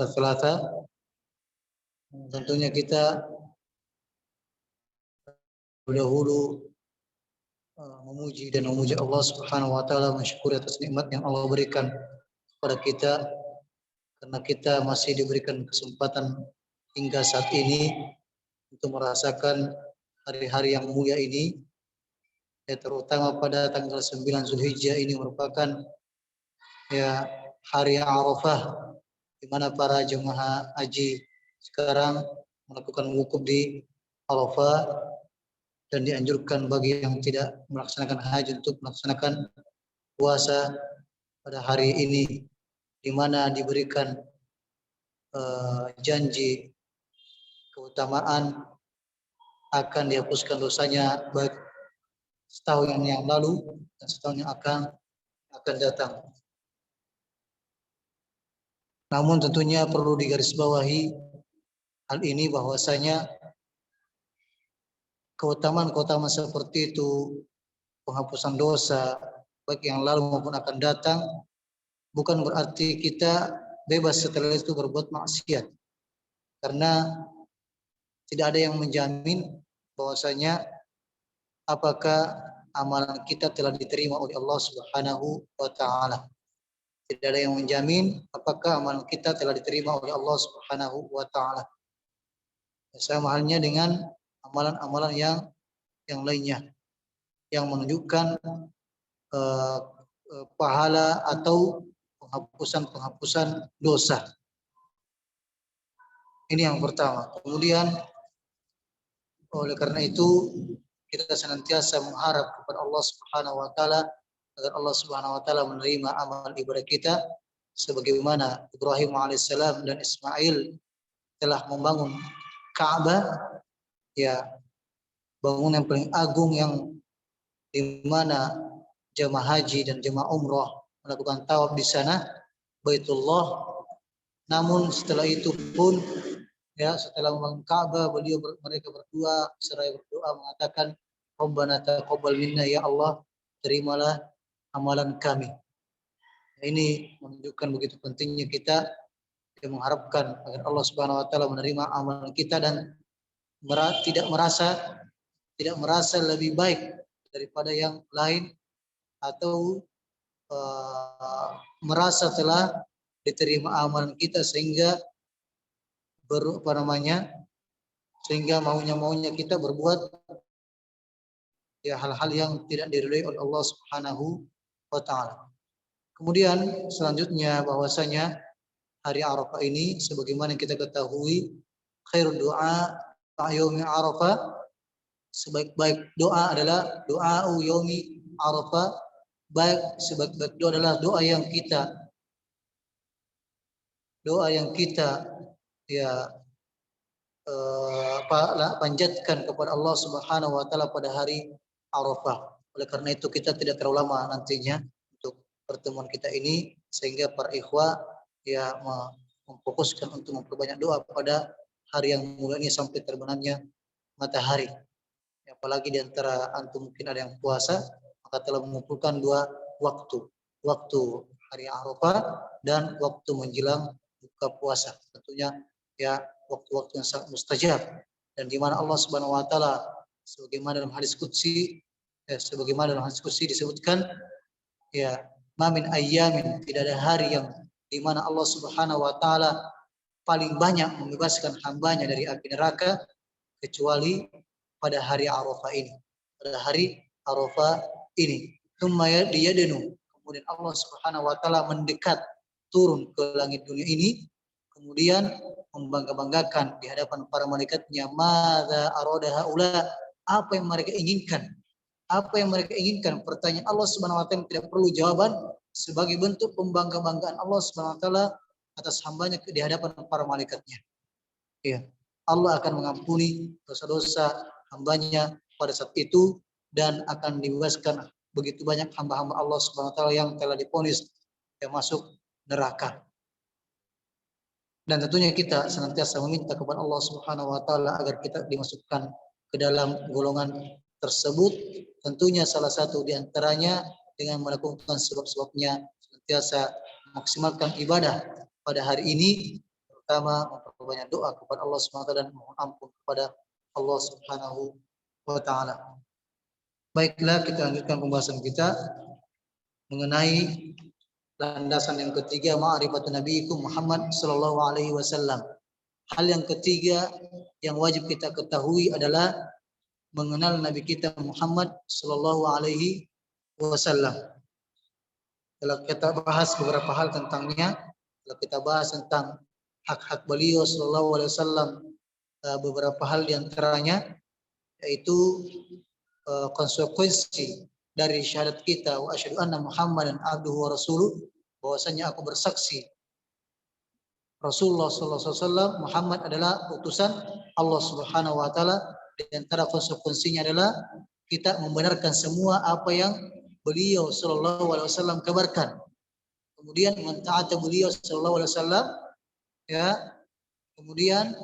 Selasa, tentunya kita dahulu memuji Allah Subhanahu wa taala, mensyukuri atas nikmat yang Allah berikan kepada kita, karena kita masih diberikan kesempatan hingga saat ini untuk merasakan hari-hari yang mulia ini, ya terutama pada tanggal 9 Zulhijjah ini merupakan ya hari Arafah, di mana para jemaah haji sekarang melakukan wukuf di Arafah, dan dianjurkan bagi yang tidak melaksanakan haji untuk melaksanakan puasa pada hari ini, di mana diberikan janji keutamaan akan dihapuskan dosanya baik setahun yang lalu dan setahun yang akan datang. Namun tentunya perlu digarisbawahi hal ini, bahwasanya keutamaan-keutamaan seperti itu, penghapusan dosa baik yang lalu maupun akan datang, bukan berarti kita bebas setelah itu berbuat maksiat, karena tidak ada yang menjamin bahwasanya apakah amalan kita telah diterima oleh Allah Subhanahu wa taala. Tidak ada yang menjamin apakah amalan kita telah diterima oleh Allah Subhanahu wa taala. Sama halnya dengan amalan-amalan yang lainnya yang menunjukkan pahala atau penghapusan dosa. Ini yang pertama. Kemudian oleh karena itu kita senantiasa mengharap kepada Allah Subhanahu wa taala agar Allah Subhanahu wa taala menerima amal ibadah kita, sebagaimana Ibrahim alaihissalam dan Ismail telah membangun Ka'bah, ya bangunan yang paling agung yang di mana jemaah haji dan jemaah umroh melakukan tawaf di sana, Baitullah. Namun setelah itu pun, ya setelah membangun Ka'bah, mereka berdua seraya berdoa mengatakan, Rabbana taqabbal minna, ya Allah terimalah amalan kami. Ini menunjukkan begitu pentingnya kita yang mengharapkan agar Allah Subhanahu wa taala menerima amalan kita dan tidak merasa lebih baik daripada yang lain, atau merasa telah diterima amalan kita sehingga maunya kita berbuat ya hal-hal yang tidak diridhai oleh Allah Subhanahu wa taala. Kemudian selanjutnya bahwasanya hari Arafah ini sebagaimana kita ketahui, khairul doa yaumi Arafah, sebaik-baik doa adalah doa yaumi Arafah, baik sebaik-baik doa adalah doa yang kita ya panjatkan kepada Allah Subhanahu wa taala pada hari Arafah. Oleh karena itu kita tidak terlalu lama nantinya untuk pertemuan kita ini, sehingga para ikhwah ya memfokuskan untuk memperbanyak doa pada hari yang mulia ini sampai terbenamnya matahari. Apalagi di antara antum mungkin ada yang puasa, maka telah mengumpulkan dua waktu hari Arafah dan waktu menjelang buka puasa. Tentunya ya waktu-waktu yang sangat mustajab, dan di mana Allah Subhanahu wa taala sebagaimana dalam hadis qudsi disebutkan, ya mamin ayyamin, tidak ada hari yang di mana Allah Subhanahu wa taala paling banyak membebaskan hambanya dari api neraka kecuali pada hari Arafah ini. Pada hari Arafah ini, kemudian Allah Subhanahu wa taala mendekat turun ke langit dunia ini, kemudian membangga-banggakan di hadapan para malaikatnya, madza arada haula, apa yang mereka inginkan. Pertanyaan Allah Subhanahu wa taala tidak perlu jawaban, sebagai bentuk pembangga-banggaan Allah Subhanahu wa taala atas hambanya di hadapan para malaikatnya. Ya, Allah akan mengampuni dosa-dosa hambanya pada saat itu, dan akan dibebaskan begitu banyak hamba-hamba Allah Subhanahu wa taala yang telah divonis yang masuk neraka. Dan tentunya kita senantiasa meminta kepada Allah Subhanahu wa taala agar kita dimasukkan ke dalam golongan tersebut. Tentunya salah satu di antaranya dengan melakukan sebab-sebabnya, senantiasa maksimalkan ibadah pada hari ini, pertama memperbanyak doa kepada Allah Subhanahu wa taala dan mohon ampun kepada Allah Subhanahu wa taala. Baiklah, kita lanjutkan pembahasan kita mengenai landasan yang ketiga, ma'rifatun nabiyikum Muhammad sallallahu alaihi wasallam. Hal yang ketiga yang wajib kita ketahui adalah mengenal Nabi kita Muhammad sallallahu alaihi wasallam. Kalau kita bahas beberapa hal tentangnya, kalau kita bahas tentang hak-hak beliau sallallahu alaihi wasallam, beberapa hal di antaranya yaitu konsekuensi dari syahadat kita wa asyhadu anna Muhammadan abduhu wa rasuluh, bahwasanya aku bersaksi Rasulullah sallallahu alaihi wasallam Muhammad adalah utusan Allah Subhanahu wa taala. Di antara konsekuensinya adalah kita membenarkan semua apa yang beliau sallallahu alaihi wasallam kabarkan. Kemudian mentaati beliau sallallahu alaihi wasallam, ya. Kemudian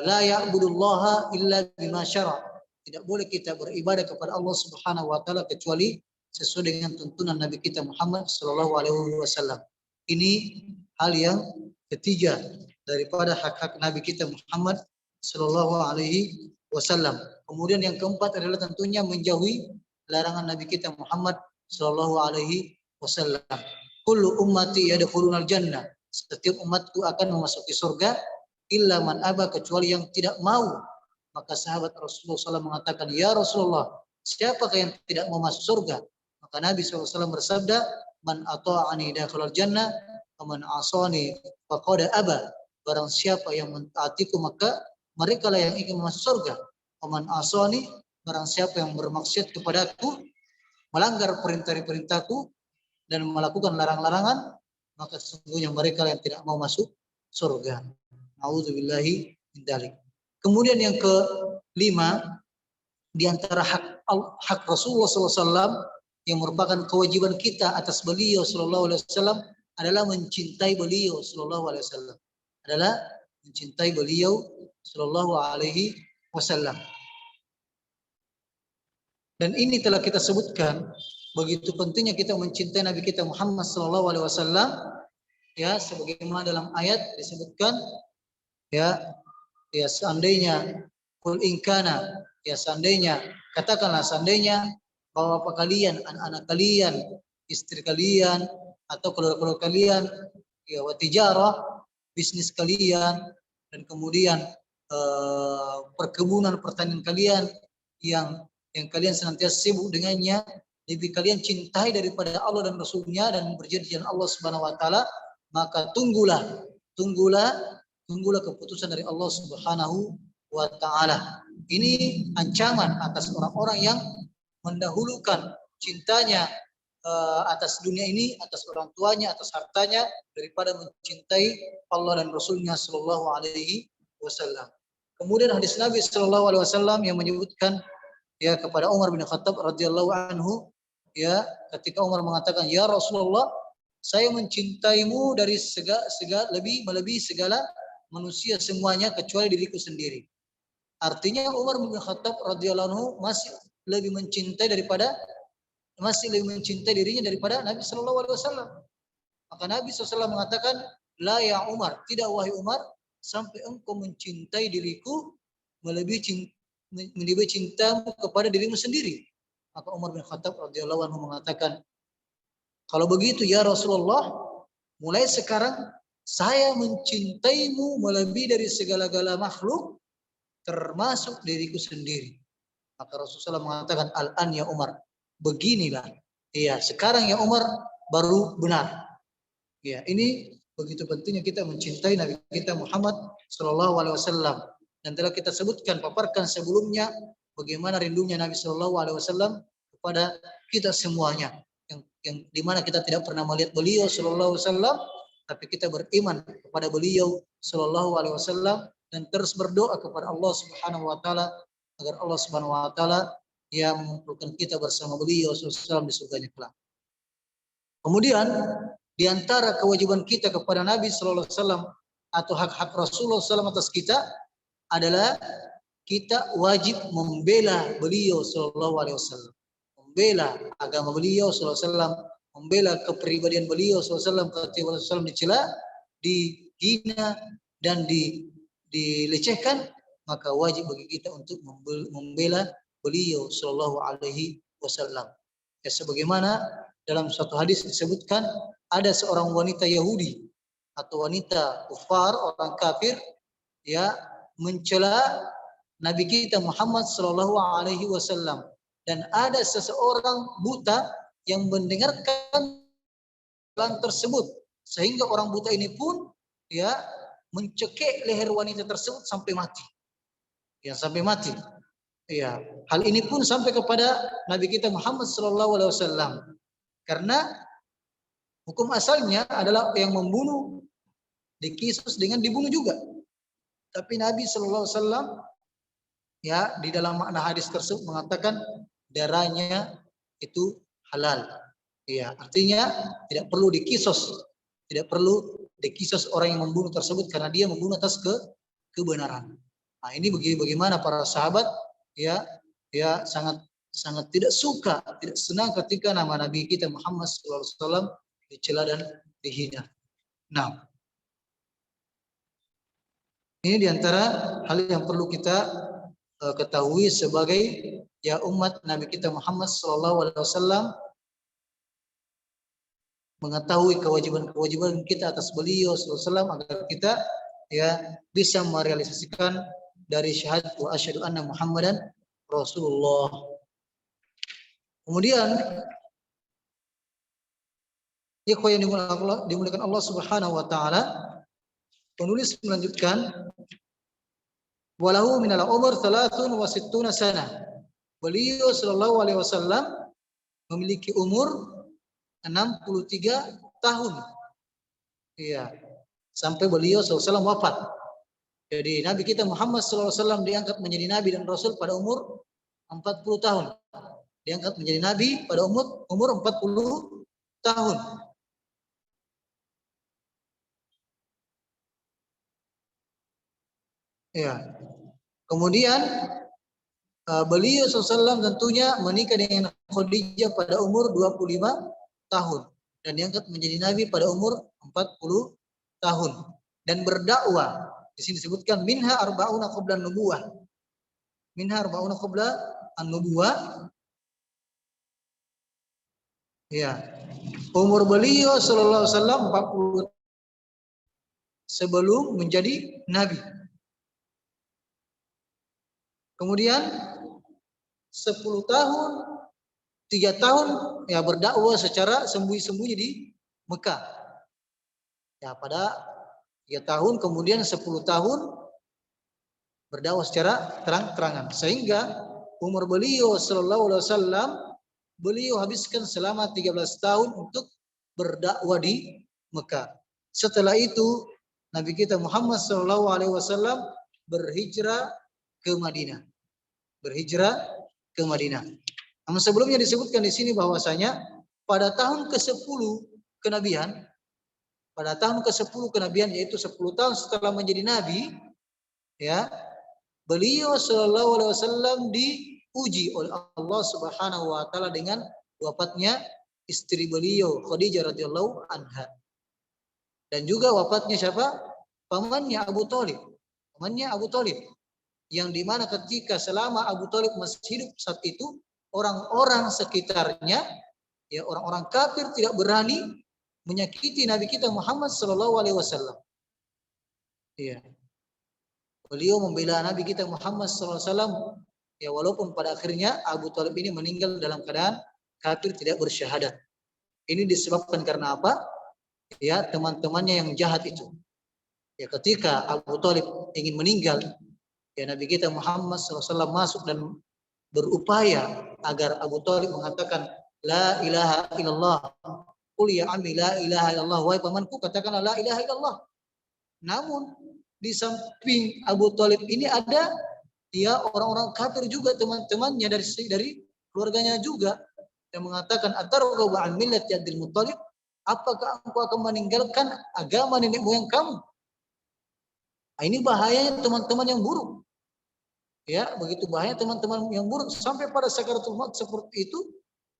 la ya'budullaha illa bima syara'. Tidak boleh kita beribadah kepada Allah Subhanahu wa taala kecuali sesuai dengan tuntunan Nabi kita Muhammad sallallahu alaihi wasallam. Ini hal yang ketiga daripada hak-hak Nabi kita Muhammad sallallahu alaihi wasallam. Kemudian yang keempat adalah tentunya menjauhi larangan Nabi kita Muhammad sallallahu alaihi wasallam. Kullu ummati yadkhulunal jannah. Setiap umatku akan memasuki surga illa man aba, kecuali yang tidak mau. Maka sahabat Rasulullah SAW mengatakan, ya Rasulullah, siapakah yang tidak mau masuk surga? Maka Nabi SAW bersabda, man ata'ani dakhalal jannah wa man asani faqad aba. Barang siapa yang mentaatiku maka mereka lah yang ingin masuk surga. Wa man asani, barang siapa yang bermaksiat kepadaku, melanggar perintah-perintahku dan melakukan larang-larangan, maka sesungguhnya mereka yang tidak mau masuk surga. Nauzubillahi min dzalik. Kemudian yang kelima, di antara hak Rasulullah SAW yang merupakan kewajiban kita atas beliau sallallahu alaihi wasallam adalah mencintai beliau sallallahu alaihi wasallam. Adalah mencintai beliau sallallahu alaihi wasallam. Dan ini telah kita sebutkan begitu pentingnya kita mencintai Nabi kita Muhammad sallallahu alaihi wasallam, ya, sebagaimana dalam ayat disebutkan, ya seandainya kul inkana, ya seandainya, katakanlah seandainya bahwa apa kalian, anak-anak kalian, istri kalian atau keluarga kalian, ya wa tijarah, bisnis kalian, dan kemudian perkebunan pertanian kalian yang kalian senantiasa sibuk dengannya, lebih kalian cintai daripada Allah dan Rasulnya dan berjihad di jalan Allah Subhanahu wa taala, maka tunggulah keputusan dari Allah Subhanahu wa taala. Ini ancaman atas orang-orang yang mendahulukan cintanya atas dunia ini, atas orang tuanya, atas hartanya, daripada mencintai Allah dan Rasulnya sallallahu alaihi wasallam. Kemudian hadis Nabi sallallahu alaihi wasallam yang menyebutkan, ya, kepada Umar bin Khattab radhiyallahu anhu, ya, ketika Umar mengatakan, ya Rasulullah, saya mencintaimu dari melebihi segala manusia semuanya kecuali diriku sendiri. Artinya Umar bin Khattab radhiyallahu anhu masih lebih mencintai dirinya daripada Nabi sallallahu alaihi wasallam. Maka Nabi SAW mengatakan, la ya Umar, tidak wahai Umar, sampai engkau mencintai diriku melebihi cintamu kepada dirimu sendiri. Maka Umar bin Khattab radhiyallahu anhu mengatakan, kalau begitu ya Rasulullah, mulai sekarang saya mencintaimu melebihi dari segala-gala makhluk, termasuk diriku sendiri. Maka Rasulullah mengatakan, al-an ya Umar, beginilah. Iya, sekarang ya Umar baru benar. Ya, ini begitu pentingnya kita mencintai Nabi kita Muhammad sallallahu alaihi wasallam. Dan telah kita sebutkan, paparkan sebelumnya bagaimana rindunya Nabi sallallahu alaihi wasallam kepada kita semuanya. Yang dimana kita tidak pernah melihat beliau sallallahu alaihi wasallam, tapi kita beriman kepada beliau sallallahu alaihi wasallam dan terus berdoa kepada Allah Subhanahu wa taala agar Allah Subhanahu wa taala yang mengumpulkan kita bersama beliau sallallahu alaihi wasallam di surganya kelak. Kemudian di antara kewajiban kita kepada Nabi sallallahu alaihi wasallam atau hak-hak Rasulullah sallallahu alaihi wasallam atas kita adalah kita wajib membela beliau sallallahu alaihi wasallam, membela agama beliau sallallahu alaihi wasallam, membela kepribadian beliau sallallahu alaihi wasallam. Ketika Rasulullah SAW dicela, dihina dan dilecehkan, maka wajib bagi kita untuk membela beliau sallallahu alaihi wasallam. Ya, sebagaimana dalam suatu hadis disebutkan ada seorang wanita Yahudi atau wanita kufar, orang kafir, ya, mencela Nabi kita Muhammad sallallahu alaihi wasallam, dan ada seseorang buta yang mendengarkan pelan tersebut, sehingga orang buta ini pun, ya, mencekik leher wanita tersebut sampai mati. Ya, sampai mati. Ya, hal ini pun sampai kepada Nabi kita Muhammad sallallahu alaihi wasallam. Karena hukum asalnya adalah yang membunuh dikisos dengan dibunuh juga. Tapi Nabi sallallahu alaihi wasallam, ya, di dalam makna hadis tersebut mengatakan darahnya itu halal. Ya, artinya tidak perlu dikisos, tidak perlu dikisos orang yang membunuh tersebut karena dia membunuh atas kebenaran. Nah, ini bagaimana para sahabat, ya, sangat tidak suka, tidak senang ketika nama Nabi kita Muhammad SAW dicela dan dihina. Nah, ini diantara hal yang perlu kita ketahui sebagai, ya, umat Nabi kita Muhammad SAW, mengetahui kewajiban kita atas beliau SAW agar kita, ya, bisa merealisasikan dari syahadat wa asyhadu anna Muhammadan Rasulullah. Kemudian, ikhwan yang dimuliakan Allah Subhanahu wa taala, penulis melanjutkan, walahu minal umur 63 sana. Beliau sallallahu alaihi wasallam memiliki umur 63 tahun. Iya, sampai beliau SAW wafat. Jadi Nabi kita Muhammad SAW diangkat menjadi Nabi dan Rasul pada umur 40 tahun. Diangkat menjadi Nabi pada umur 40 tahun. Ya. Kemudian beliau SAW tentunya menikah dengan Khadijah pada umur 25 tahun dan diangkat menjadi Nabi pada umur 40 tahun dan berdakwah. Di sini disebutkan minha arba'una qabla an-nubuwah. Minha arba'una qabla an-nubuwah. Ya. Umur beliau sallallahu alaihi wasallam 40 sebelum menjadi nabi. Kemudian 10 tahun, 3 tahun, ya, berdakwah secara sembunyi-sembunyi di Mekah. Ya, pada 3 tahun, kemudian 10 tahun berdakwah secara terang-terangan. Sehingga umur beliau sallallahu alaihi wasallam beliau habiskan selama 13 tahun untuk berdakwah di Mekah. Setelah itu Nabi kita Muhammad sallallahu alaihi wasallam berhijrah ke Madinah. Berhijrah ke Madinah. Namun sebelumnya disebutkan di sini bahwasanya pada tahun ke-10 kenabian, pada tahun ke-10 kenabian, yaitu 10 tahun setelah menjadi nabi, ya, beliau sallallahu alaihi wasallam diuji oleh Allah Subhanahu wa taala dengan wafatnya istri beliau Khadijah radhiyallahu anha. Dan juga wafatnya siapa? Pamannya Abu Thalib. Pamannya Abu Thalib. Yang dimana ketika selama Abu Thalib masih hidup saat itu, orang-orang sekitarnya, ya, orang-orang kafir tidak berani menyakiti Nabi kita Muhammad sallallahu alaihi wasallam. Ya. Beliau membela Nabi kita Muhammad sallallahu alaihi wasallam, ya, walaupun pada akhirnya Abu Thalib ini meninggal dalam keadaan kafir tidak bersyahadat. Ini disebabkan karena apa? Ya, teman-temannya yang jahat itu. Ya, ketika Abu Thalib ingin meninggal, ya, Nabi kita Muhammad SAW masuk dan berupaya agar Abu Thalib mengatakan la ilaha illallah. Qul ya ammi la ilaha illallah. Wahai pamanku, katakanlah la ilaha illallah. Namun di samping Abu Thalib ini ada, ya, orang-orang kafir juga, teman-temannya dari keluarganya juga, yang mengatakan atarghabu an millati Abdul Muthalib, apakah engkau akan meninggalkan agama nenek moyang kamu? Nah, ini bahayanya teman-teman yang buruk. Ya, begitu bahaya teman-teman yang buruk sampai pada sakaratul maut seperti itu,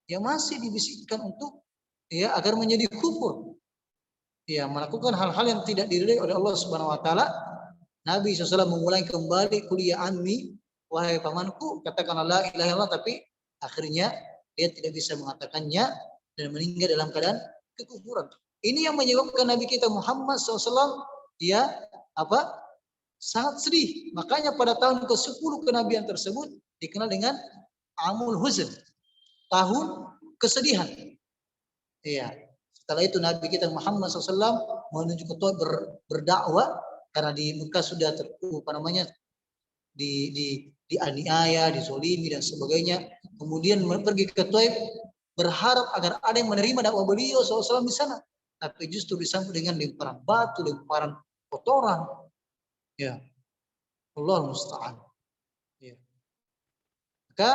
ya masih dibisikkan untuk ya agar menjadi kufur. Ya, melakukan hal-hal yang tidak diridhai oleh Allah Subhanahu wa taala. Nabi SAW memulai kembali kuliah ammi, wahai pamanku, katakanlah la ilaha illallah, tapi akhirnya dia tidak bisa mengatakannya dan meninggal dalam keadaan kekufuran. Ini yang menyebabkan Nabi kita Muhammad SAW ya apa sangat sedih. Makanya pada tahun ke-10 kenabian tersebut dikenal dengan Amul Huzn, tahun kesedihan. Iya. Setelah itu Nabi kita Muhammad SAW menuju ke Taif berdakwah karena di Mekah sudah dianiaya, dizolimi dan sebagainya. Kemudian pergi ke Taif berharap agar ada yang menerima dakwah beliau SAW di sana. Tapi justru disambut dengan lemparan batu, lemparan kotoran. Ya, Allah musta'an. Ya. Maka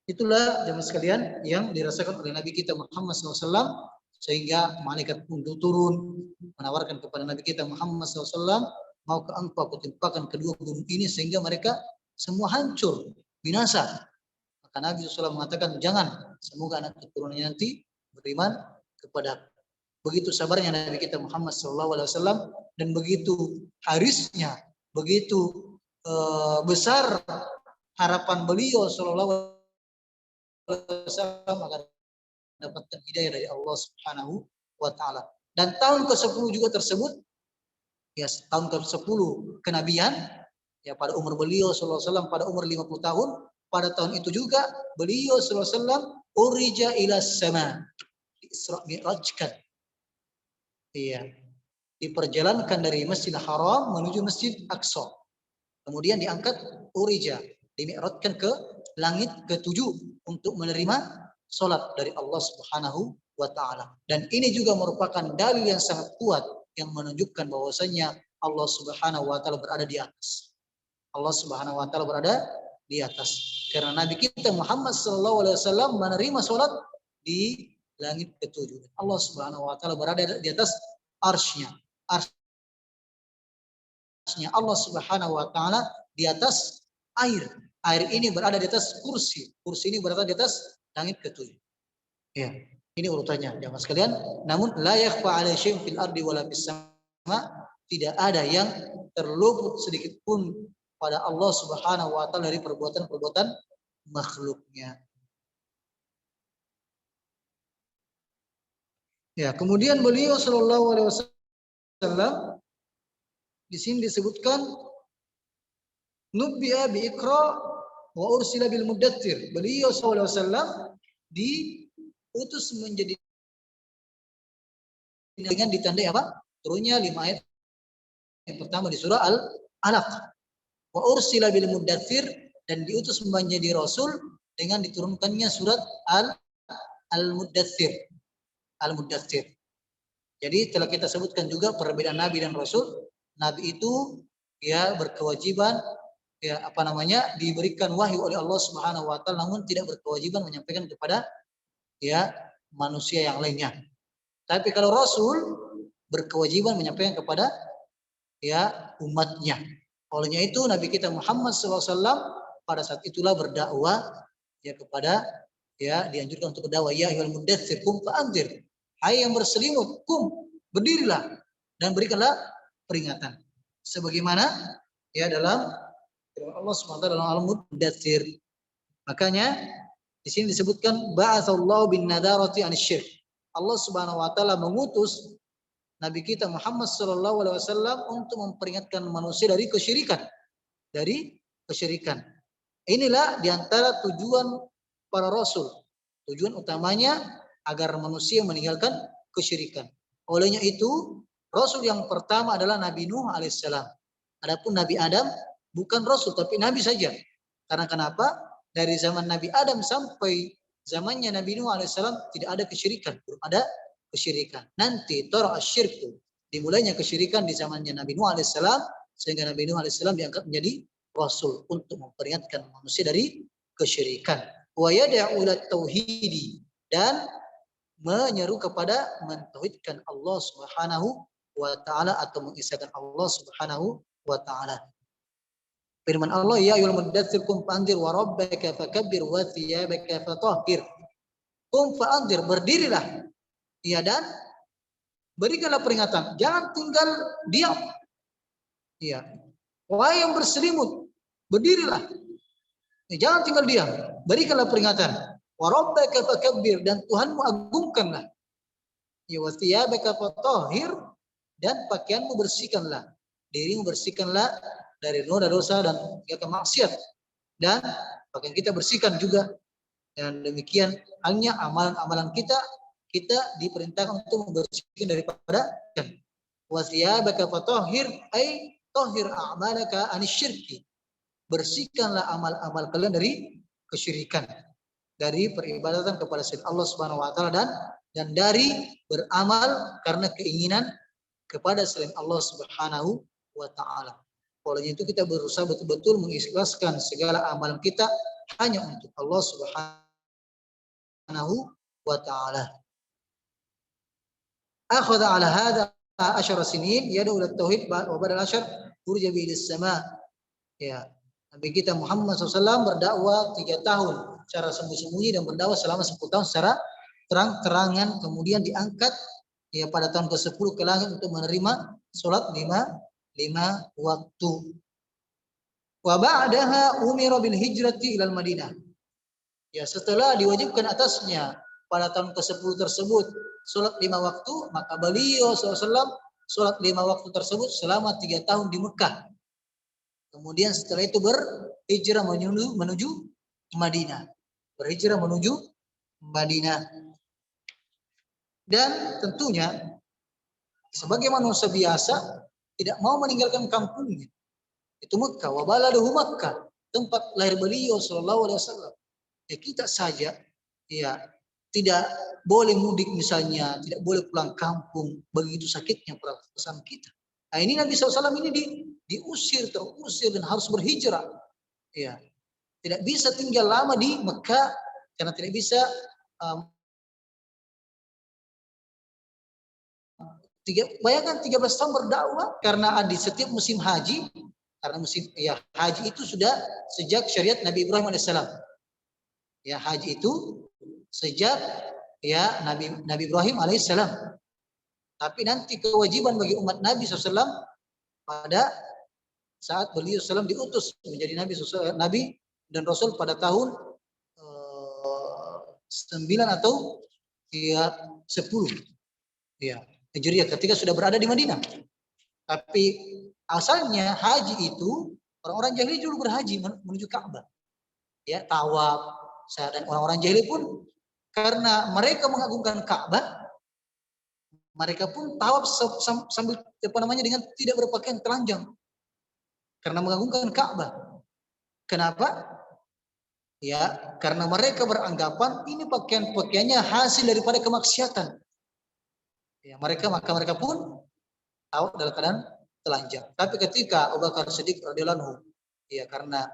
itulah jemaah sekalian yang dirasakan oleh Nabi kita Muhammad SAW, sehingga malaikat pun turun menawarkan kepada Nabi kita Muhammad SAW, mau ke engkau aku timpakan kedua gunung ini sehingga mereka semua hancur, binasa. Maka Nabi SAW mengatakan, jangan, semoga anak keturunannya nanti beriman kepada. Begitu sabarnya Nabi kita Muhammad SAW, dan begitu harisnya, begitu besar harapan beliau SAW agar mendapatkan hidayah dari Allah Subhanahu wa taala. Dan tahun ke-10 juga tersebut, ya tahun ke-10 kenabian, ya pada umur beliau sallallahu alaihi wasallam pada umur 50 tahun, pada tahun itu juga beliau sallallahu alaihi wasallam urija ila sama, Isra Mi'rajkan. Iya. Diperjalankan dari Masjidil Haram menuju Masjid Aqsa. Kemudian diangkat urija, dimi'rajkan ke langit ke-7 untuk menerima salat dari Allah Subhanahu wa taala. Dan ini juga merupakan dalil yang sangat kuat yang menunjukkan bahwasanya Allah Subhanahu wa taala berada di atas. Allah Subhanahu wa taala berada di atas. Karena Nabi kita Muhammad sallallahu alaihi wasallam menerima salat di langit ke-7. Allah Subhanahu wa taala berada di atas arsy-Nya. Arsy-Nya Allah Subhanahu wa taala di atas air. Air ini berada di atas kursi. Kursi ini berada di atas langit ke-7. Ya, ini urutannya jemaah sekalian. Namun la yakhfa 'ala syai'in fil ardi wala fis sama. Tidak ada yang terluput sedikit pun pada Allah Subhanahu wa taala dari perbuatan-perbuatan makhluknya. Ya, kemudian beliau sallallahu alaihi wasallam di sini disebutkan nubbi'a bi Iqra wa ursila bil Muddatsir. Beliau sallallahu alaihi wasallam diutus menjadi dengan ditandai apa? Turunnya 5 ayat yang pertama di surah Al-Alaq. Wa ursila bil Muddatsir, dan diutus menjadi rasul dengan diturunkannya surat Al-Muddatsir. Al-Muddatsir. Jadi telah kita sebutkan juga perbedaan nabi dan rasul. Nabi itu ya berkewajiban diberikan wahyu oleh Allah Subhanahu wa taala, namun tidak berkewajiban menyampaikan kepada ya manusia yang lainnya. Tapi kalau rasul berkewajiban menyampaikan kepada ya umatnya. Olehnya itu Nabi kita Muhammad SAW pada saat itulah berdakwah ya kepada dianjurkan untuk berdakwah, ya ayyuhal muddatsir qum fa'anzir. Hai yang berselimut, kum, berdirilah dan berikanlah peringatan. Sebagaimana ya dalam Allah SWT dalam Al-Muddatsir. Makanya di sini disebutkan ba'atsallahu bin nadarati anisyirk. Allah Subhanahu wa taala mengutus Nabi kita Muhammad sallallahu alaihi wasallam untuk memperingatkan manusia dari kesyirikan. Dari kesyirikan. Inilah diantara tujuan para rasul. Tujuan utamanya agar manusia meninggalkan kesyirikan. Olehnya itu, rasul yang pertama adalah Nabi Nuh alaihissalam. Adapun Nabi Adam bukan rasul tapi nabi saja. Karena kenapa? Dari zaman Nabi Adam sampai zamannya Nabi Nuh alaihissalam tidak ada kesyirikan, belum ada kesyirikan. Nanti tara asyirku, dimulainya kesyirikan di zamannya Nabi Nuh alaihissalam, sehingga Nabi Nuh alaihissalam diangkat menjadi rasul untuk memperingatkan manusia dari kesyirikan. Wa yad'u ila tauhidi, dan menyeru kepada mentauhidkan Allah Subhanahu wa taala atau mengisahkan Allah Subhanahu wa taala. Firman Allah, ya ayyuhal muddatsir qum fa'anzir wa rabbaka fakabbir wa thiyabaka fatahhir. Qum fa'anzir, berdirilah. Ya, dan berikanlah peringatan. Jangan tinggal diam. Ya. Wahai yang berselimut, berdirilah. Ya, jangan tinggal diam. Berikanlah peringatan. Wa rabbaka fakabbir, dan Tuhanmu agungkanlah. Ya, wa thiyabaka fatahhir, dan pakaianmu bersihkanlah. Dirimu bersihkanlah dari dosa dan maksiat, dan pakaian kita bersihkan juga. Dan demikian hanya amalan-amalan kita diperintahkan untuk membersihkan daripada wasiyabaka fatahhir ay tahhir a'malaka anisyirki. Bersihkanlah amal-amal kalian dari kesyirikan, dari peribadatan kepada selain Allah Subhanahu wa taala, dan dari beramal karena keinginan kepada selain Allah Subhanahu wa taala. Oleh itu kita berusaha betul-betul mengikhlaskan segala amalan kita hanya untuk Allah Subhanahu wa taala. Akhadha ala hadha 10 sinin yad'u ila tauhid wa badal 10 urja bi sama. Ya, Nabi kita Muhammad SAW berdakwah 3 tahun secara sembunyi-sembunyi dan berdakwah selama 10 tahun secara terang-terangan, kemudian diangkat ya pada tahun ke-10 ke langit untuk menerima salat 5 waktu. Wa ba'daha umira bil hijrati ilal Madinah. Ya, setelah diwajibkan atasnya pada tahun ke-10 tersebut salat 5 waktu, maka beliau SAW salat 5 waktu tersebut selama 3 tahun di Mekah. Kemudian setelah itu berhijrah menuju Madinah. Berhijrah menuju Madinah. Dan tentunya sebagai manusia biasa tidak mau meninggalkan kampungnya. Itu Mekah, wa baladuhu Makkah, tempat lahir beliau sallallahu alaihi wasallam. Ya, kita saja ya tidak boleh mudik misalnya, tidak boleh pulang kampung, begitu sakitnya perasaan kita. Nah, ini Nabi SAW ini terusir dan harus berhijrah. Ya, tidak bisa tinggal lama di Mekah karena tidak bisa bayangkan 13 tahun berdakwah karena di setiap musim haji, karena musim ya haji itu sudah sejak syariat Nabi Ibrahim alaihissalam. Ya, haji itu sejak ya Nabi Ibrahim alaihissalam. Tapi nanti kewajiban bagi umat Nabi SAW pada saat beliau SAW diutus menjadi Nabi dan Rasul pada tahun 9 atau ya 10 ya Hijriah ketika sudah berada di Madinah. Tapi asalnya haji itu orang-orang jahili dulu berhaji menuju Ka'bah. Ya, tawaf. Dan orang-orang jahili pun karena mereka mengagungkan Ka'bah, mereka pun tawaf sambil dengan tidak berpakaian telanjang. Karena mengagungkan Ka'bah. Kenapa? Ya, karena mereka beranggapan ini pakaiannya hasil daripada kemaksiatan. Ya, maka mereka pun tawaf dalam keadaan telanjang. Tapi ketika Abu Bakar Siddiq radhiyallahu anhu, ya karena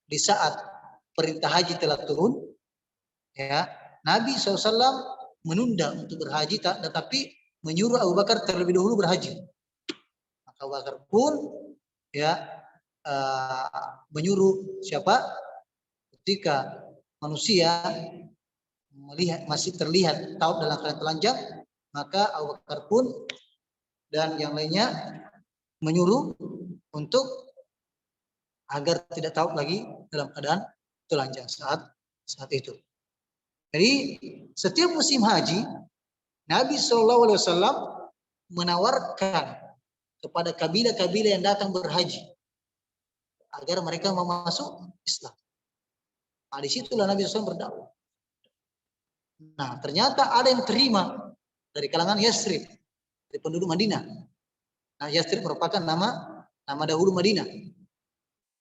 di saat perintah haji telah turun, ya Nabi SAW menunda untuk berhaji, tetapi menyuruh Abu Bakar terlebih dahulu berhaji. Maka Abu Bakar pun ya menyuruh siapa? Ketika manusia melihat masih terlihat tawaf dalam keadaan telanjang, maka Abu Bakar pun dan yang lainnya menyuruh untuk agar tidak tawaf lagi dalam keadaan telanjang saat itu. Jadi setiap musim haji Nabi SAW menawarkan kepada kabilah-kabilah yang datang berhaji agar mereka mau masuk Islam. Nah, disitulah Nabi SAW berdakwah. Nah, ternyata ada yang terima dari kalangan Yathrib, dari penduduk Madinah. Nah, Yathrib merupakan nama dahulu Madinah.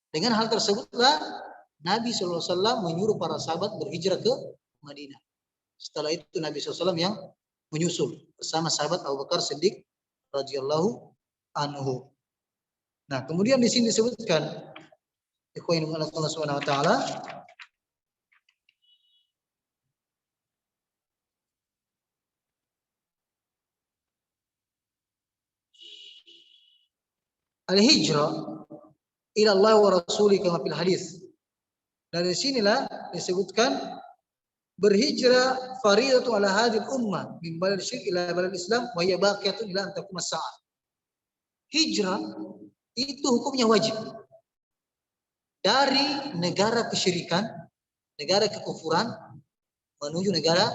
Dengan hal tersebutlah Nabi SAW menyuruh para sahabat berhijrah ke Madinah. Setelah itu Nabi SAW yang menyusul bersama sahabat Abu Bakar Siddiq radhiyallahu anhu. Nah, kemudian di sini disebutkan ikhwan Allah Subhanahu wa taala al-hijrah ila Allah wa rasuli kama fil hadis. Dari sinilah disebutkan berhijrah fardhatun ala hadhihi ummah min balad syirk ila balad Islam wa hiya baqiyatun ila an taqum as-sa'ah. Hijrah itu hukumnya wajib dari negara kesyirikan, negara kekufuran menuju negara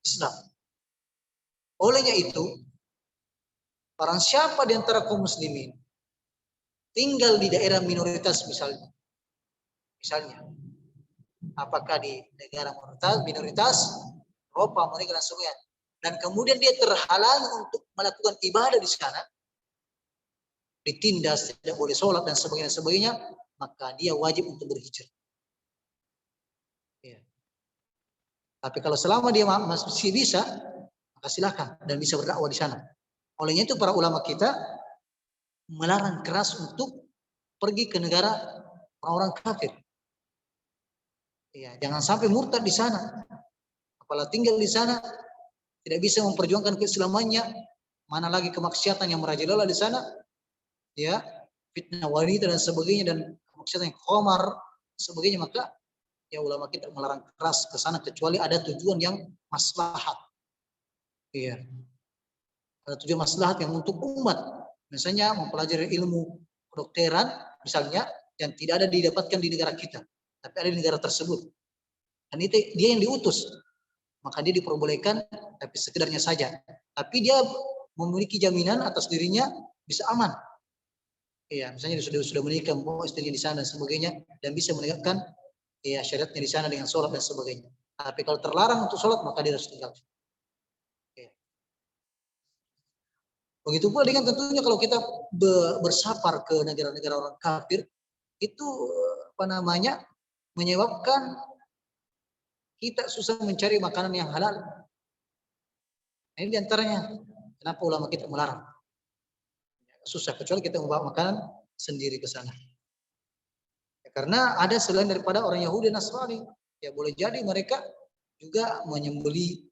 Islam. Olehnya itu, barang siapa di antara kaum muslimin tinggal di daerah minoritas misalnya, apakah di negara minoritas, Eropa, Amerika dan sebagainya, dan kemudian dia terhalang untuk melakukan ibadah di sana, ditindas, tidak boleh sholat dan sebagainya, maka dia wajib untuk berhijrah. Ya. Tapi kalau selama dia masih bisa, maka silakan dan bisa berdakwah di sana. Olehnya itu para ulama kita melarang keras untuk pergi ke negara orang-orang kafir. Ya, jangan sampai murtad di sana. Apalagi tinggal di sana tidak bisa memperjuangkan keislamannya, mana lagi kemaksiatan yang merajalela di sana, ya, fitnah wanita dan sebagainya dan kemaksiatan yang khamar sebagainya, maka ya ulama kita melarang keras ke sana kecuali ada tujuan yang maslahat. Iya. Ada tujuan maslahat yang untuk umat. Misalnya mempelajari ilmu kedokteran misalnya yang tidak ada didapatkan di negara kita, tapi ada di negara tersebut. Dan itu dia yang diutus. Maka dia diperbolehkan tapi sekedarnya saja. Tapi dia memiliki jaminan atas dirinya bisa aman. Iya, misalnya dia sudah menikah, membawa istrinya di sana dan sebagainya dan bisa menegakkan ya syariatnya di sana dengan sholat dan sebagainya. Tapi kalau terlarang untuk sholat maka dia harus tinggal. Begitu pula dengan tentunya kalau kita bersafar ke negara-negara orang kafir, itu menyebabkan kita susah mencari makanan yang halal. Nah, ini diantaranya kenapa ulama kita melarang. Susah kecuali kita membawa makanan sendiri ke sana. Ya, karena ada selain daripada orang Yahudi dan Nasrani, ya boleh jadi mereka juga menyembeli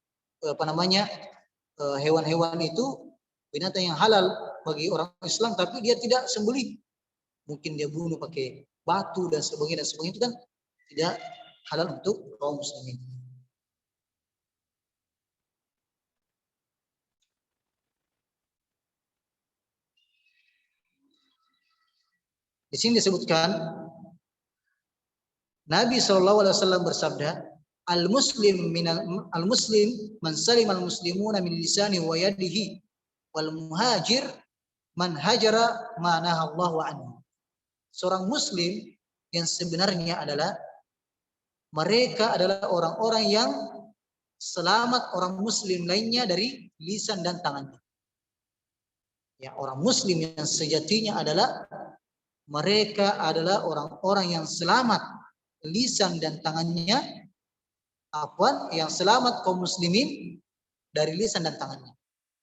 hewan-hewan itu, binatang yang halal bagi orang Islam, tapi dia tidak sembelih. Mungkin dia bunuh pakai batu dan sebagainya itu kan tidak halal untuk kaum muslimin. Di sini disebutkan Nabi SAW bersabda, al-muslim man salim al-muslimuna min lisani wa yadihi wal muhajir man hajara ma nahallahu anhu. Seorang muslim yang sebenarnya adalah mereka adalah orang-orang yang selamat orang muslim lainnya dari lisan dan tangannya. Ya, orang muslim yang sejatinya adalah mereka adalah orang-orang yang selamat lisan dan tangannya, yang selamat kaum muslimin dari lisan dan tangannya.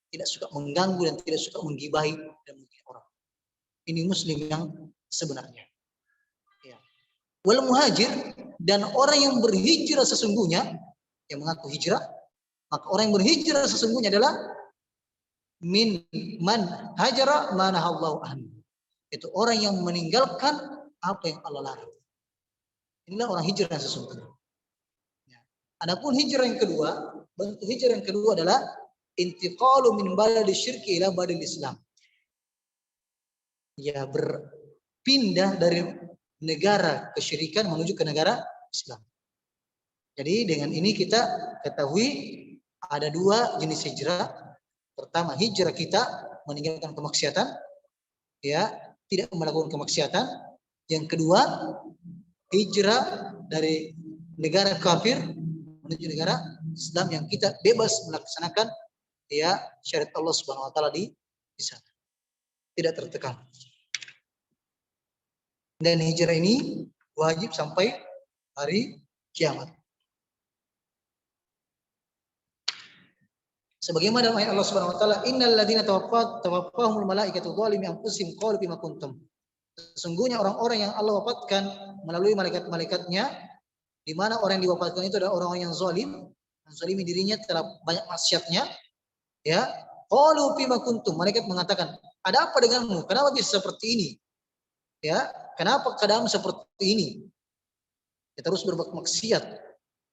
Tidak suka mengganggu dan tidak suka menggibahi dan menghina orang. Ini muslim yang sebenarnya. Ya. Wal muhajir, dan orang yang berhijrah sesungguhnya, yang mengaku hijrah, maka orang yang berhijrah sesungguhnya adalah min man hajara ma nahallahu anhu. Itu orang yang meninggalkan apa yang Allah larang. Inilah orang hijrah yang sesungguhnya. Ya. Adapun hijrah yang kedua, bentuk hijrah yang kedua adalah intiqalu min baladi syirki ila baladi Islam. Ya, berpindah dari negara kesyirikan menuju ke negara Islam. Jadi dengan ini kita ketahui ada dua jenis hijrah. Pertama, hijrah kita meninggalkan kemaksiatan, ya, tidak melakukan kemaksiatan. Yang kedua, hijrah dari negara kafir menuju negara Islam yang kita bebas melaksanakan ya syariat Allah Subhanahu wa taala di sana. Tidak tertekan. Dan hijrah ini wajib sampai hari kiamat. Sebagaimana ayat Allah Subhanahu wa taala, innal ladzina tawaffahumul malaikatu zalimi anfusihim qalu bima kuntum. Sesungguhnya orang-orang yang Allah wafatkan melalui malaikat-malaikatnya, di mana orang yang diwafatkan itu adalah orang-orang yang zalim, menzalimi dirinya telah banyak maksiatnya, ya. Qalu bima kuntum, malaikat mengatakan, ada apa denganmu? Kenapa bisa seperti ini? Ya, kenapa keadaan seperti ini? Kita terus berbuat maksiat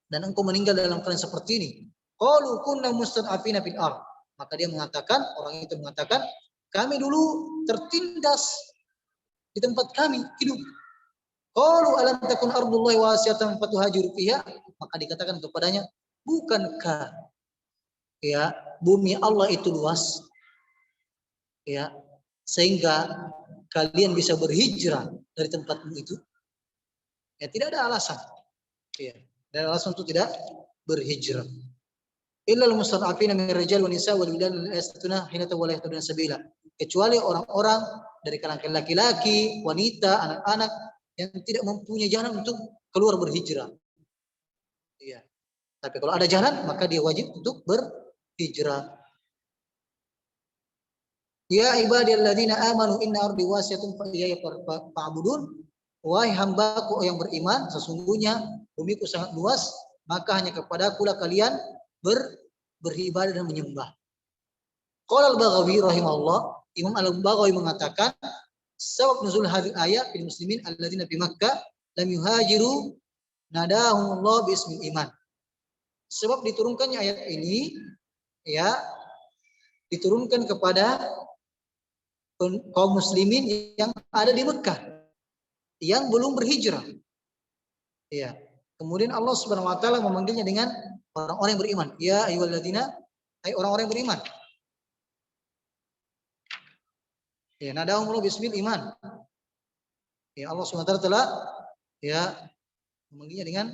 dan engkau meninggal dalam keadaan seperti ini. Qalu kunna mustad'afina fil ardh. Maka dia mengatakan, orang itu mengatakan, kami dulu tertindas di tempat kami hidup. Qalu alam takun ardullahi wasi'atan fatuhajiru fiha. Maka dikatakan kepadanya, bukankah ya bumi Allah itu luas, ya, sehingga kalian bisa berhijrah dari tempatmu itu? Ya, tidak ada alasan. Ya, tidak ada alasan untuk tidak berhijrah. Illal mustad'afina min rijal wa nisa wal wildan la yastatuna hina wa la yahtaduna sabila. Kecuali orang-orang dari kalangan laki-laki, wanita, anak-anak yang tidak mempunyai jalan untuk keluar berhijrah. Iya. Tapi kalau ada jalan, maka dia wajib untuk berhijrah. Ya ibadilladzina amanu inna ardi wasi'atun fa iyaya fa'budun. Wahai hambaku yang beriman, sesungguhnya bumiku sangat luas, maka hanya kepadakulah kalian beribadah dan menyembah. Qala al-Baghawi rahimahullah, Imam al-Baghawi mengatakan, sebab nuzul hadhihi ayat fil muslimin alladzina fi Makkah lam yuhajiru nadahumullah bismil iman. Sebab diturunkannya ayat ini, ya, diturunkan kepada kaum muslimin yang ada di Mekah yang belum berhijrah. Ya. Kemudian Allah Subhanahu wa taala memanggilnya dengan orang-orang yang beriman. Ya ayyuhalladzina, hai orang-orang yang beriman. Ya, nadahumullah bismil iman. Ya, Allah Subhanahu wa taala telah ya memanggilnya dengan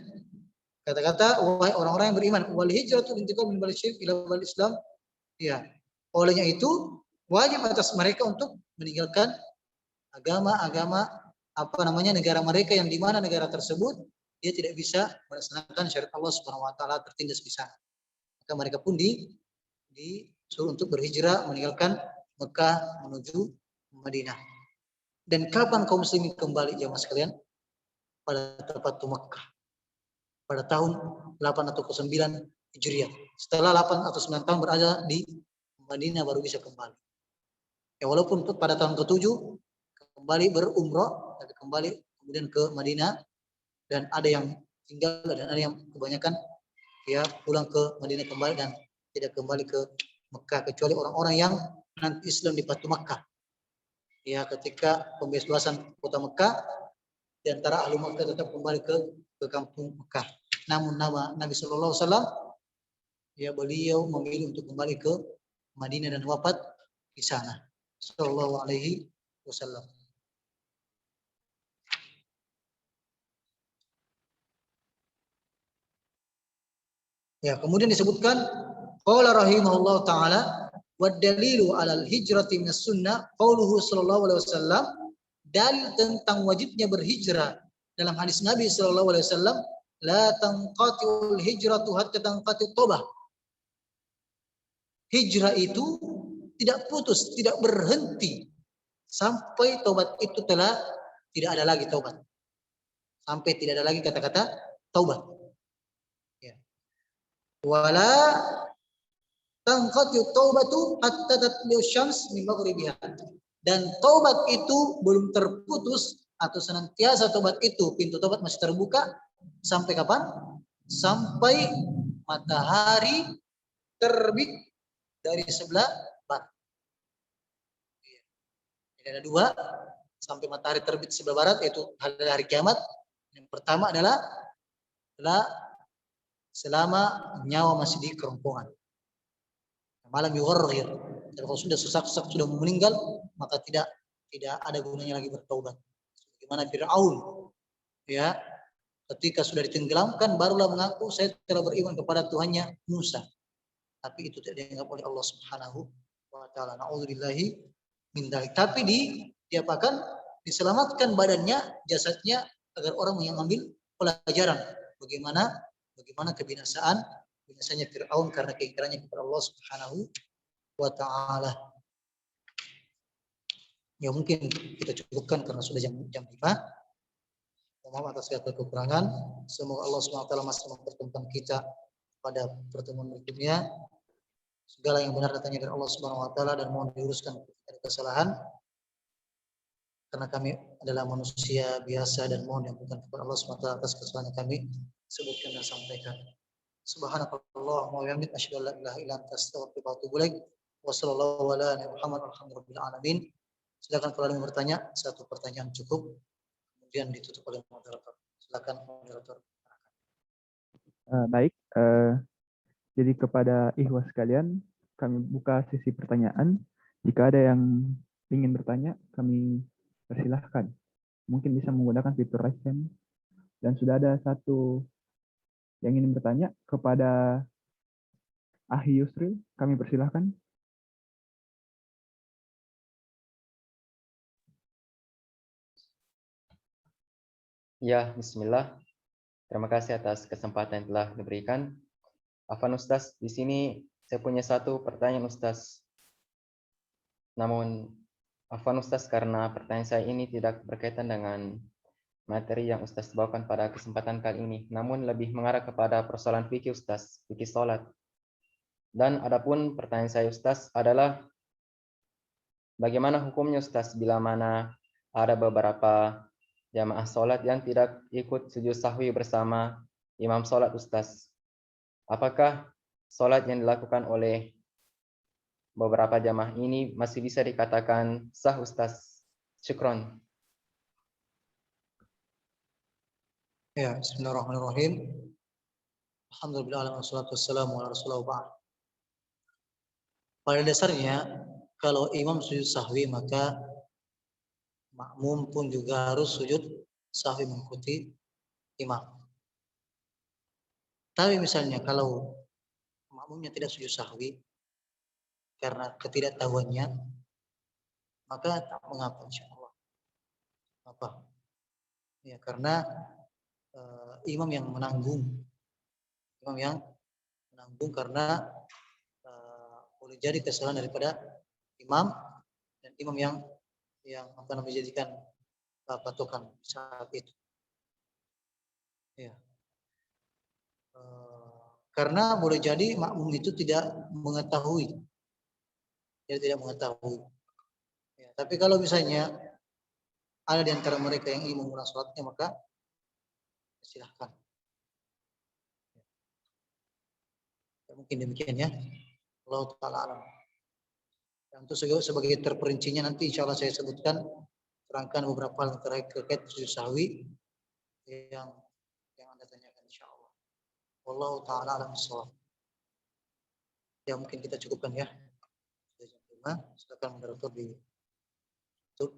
kata-kata wahai orang-orang yang beriman. Wal hijratu intiqal min balad syirk ila balad Islam. Ya. Olehnya itu wajib atas mereka untuk meninggalkan agama-agama negara mereka yang di mana negara tersebut dia tidak bisa melaksanakan syariat Allah Subhanahu wa taala, tertindas di sana. Maka mereka pun disuruh untuk berhijrah meninggalkan Mekah menuju Madinah. Dan kapan kaum muslimin kembali jemaah sekalian? Pada Fathu Mekah. Pada tahun 8 atau 9 Hijriah. Setelah 8 atau 9 tahun berada di Madinah baru bisa kembali. Ya walaupun pada tahun ke-7 kembali berumrah, tapi kembali kemudian ke Madinah, dan ada yang tinggal dan ada yang kebanyakan ya pulang ke Madinah kembali dan tidak kembali ke Mekah, kecuali orang-orang yang nanti Islam di Fathu Mekah. Ya ketika pembebasan kota Mekah, di antara ahli Mekah tetap kembali ke kampung Mekah. Namun Nabi Shallallahu Alaihi Wasallam ya beliau memilih untuk kembali ke Madinah dan wafat di sana. Shallallahu Alaihi Wasallam. Ya, kemudian disebutkan qala rahimahullah taala wa dalilu 'alal hijrati minas sunnah qauluhu sallallahu alaihi wasallam, dalil tentang wajibnya berhijrah dalam hadis Nabi sallallahu alaihi wasallam, la tanqati'ul hijratu hatta tanqati'ut taubah. Hijrah itu tidak putus, tidak berhenti sampai taubat itu telah tidak ada lagi taubat. Sampai tidak ada lagi kata-kata taubat. Ya. Wala tanqati'ut taubatu hatta tatlu'u syams min maghribiha. Dan taubat itu belum terputus atau senantiasa taubat itu, pintu taubat masih terbuka sampai kapan? Sampai matahari terbit dari sebelah barat. Jadi ada dua, sampai matahari terbit sebelah barat, yaitu hari kiamat. Yang pertama adalah selama nyawa masih di kerongkongan. Malam yugharghir. Kalau sudah sesak-sesak sudah meninggal, maka tidak ada gunanya lagi bertaubat. Bagaimana Fir'aun, ya, ketika sudah ditenggelamkan barulah mengaku saya telah beriman kepada Tuhannya Musa. Tapi itu tidak dianggap oleh Allah Subhanahu wa taala. Nauzubillahi min dzalik. Tapi diapakan? Diselamatkan badannya, jasadnya, agar orang yang mengambil pelajaran bagaimana binasanya Fir'aun karena keingkarannya kepada Allah Subhanahu wa taala. Ya mungkin kita cukupkan karena sudah jam 5. Mohon maaf atas segala kekurangan. Semoga Allah Subhanahu wa taala masih mempertemukan kita pada pertemuan berikutnya. Segala yang benar datangnya dari Allah Subhanahu wa taala dan mohon diluruskan dari kesalahan. karena kami adalah manusia biasa dan mohon diampunkan kepada Allah SWT atas kesalahan yang kami sebutkan dan sampaikan. Subhanakallahumma wa bihamdika asyhadu an la ilaha illa anta astaghfiruka wa atubu ilaik. Wa sallallahu ala nabiyyina Muhammad walhamdulillahi alamin. Silakan kalau ada yang bertanya, satu pertanyaan cukup, kemudian ditutup oleh moderator. Silakan moderator. Baik, jadi kepada ikhwas sekalian, kami buka sesi pertanyaan. Jika ada yang ingin bertanya, kami persilahkan. Mungkin bisa menggunakan fitur raise hand. Dan sudah ada satu yang ingin bertanya kepada Ahi Yusril, kami persilahkan. Ya, bismillah. Terima kasih atas kesempatan yang telah diberikan. Afwan Ustaz, di sini saya punya satu pertanyaan Ustaz. Namun, Afwan Ustaz, karena pertanyaan saya ini tidak berkaitan dengan materi yang Ustaz bawakan pada kesempatan kali ini, namun lebih mengarah kepada persoalan fikih Ustaz, fikih sholat. Dan adapun pertanyaan saya Ustaz adalah, bagaimana hukumnya Ustaz bila mana ada beberapa jamaah sholat yang tidak ikut sujud sahwi bersama imam sholat Ustaz? Apakah sholat yang dilakukan oleh beberapa jamaah ini masih bisa dikatakan sah Ustaz? Syukron. Ya, bismillahirrahmanirrahim. Alhamdulillah wassalatu wassalamu ala rasulillah. Pada dasarnya, kalau imam sujud sahwi, maka makmum pun juga harus sujud sahwi mengikuti imam. Tapi misalnya kalau makmumnya tidak sujud sahwi karena ketidaktahuannya, maka tak mengapa insyaallah. Apa? Ya, karena imam yang menanggung karena boleh jadi kesalahan daripada imam, dan imam yang apa namanya jadikan patokan saat itu. Ya. Karena boleh jadi makmum itu tidak mengetahui. Dia tidak mengetahui. Ya, tapi kalau misalnya ada di antara mereka yang ingin mengulang sholatnya, maka silahkan. Ya, mungkin demikian ya. Allah Ta'ala alam. Dan untuk sebagai terperincinya nanti insya Allah saya sebutkan, terangkan beberapa hal terkait sujud sahwi yang Anda tanyakan insya Allah. Wallahu ta'ala alam bissawab. Ya mungkin kita cukupkan ya. Silakan moderator di tutup.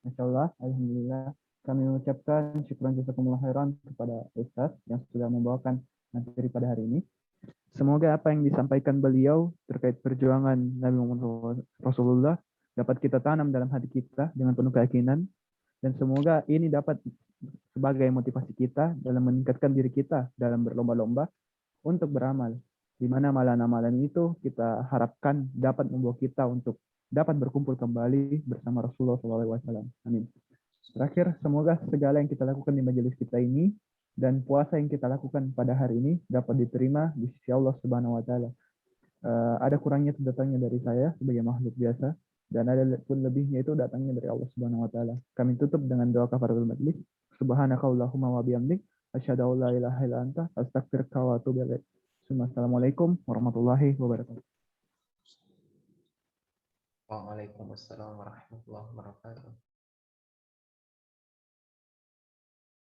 Masya Allah, alhamdulillah. Kami mengucapkan syukuran jazakumullah khairan kepada Ustaz yang sudah membawakan materi pada hari ini. Semoga apa yang disampaikan beliau terkait perjuangan Nabi Muhammad Rasulullah dapat kita tanam dalam hati kita dengan penuh keyakinan, dan semoga ini dapat sebagai motivasi kita dalam meningkatkan diri kita dalam berlomba-lomba untuk beramal, di mana amalan-amalan itu kita harapkan dapat membawa kita untuk dapat berkumpul kembali bersama Rasulullah SAW. Amin. Terakhir, semoga segala yang kita lakukan di majelis kita ini dan puasa yang kita lakukan pada hari ini dapat diterima di sisi Allah Subhanahu wa taala. Ada kurangnya itu datangnya dari saya sebagai makhluk biasa, dan ada pun lebihnya itu datangnya dari Allah Subhanahu wa taala. Kami tutup dengan doa kafaratul majlis. Subhanakallahumma wa bihamdik asyhadu an la ilaha illa anta astaghfiruka wa atubu ilaik. Assalamualaikum warahmatullahi wabarakatuh. Waalaikumsalam warahmatullahi wabarakatuh.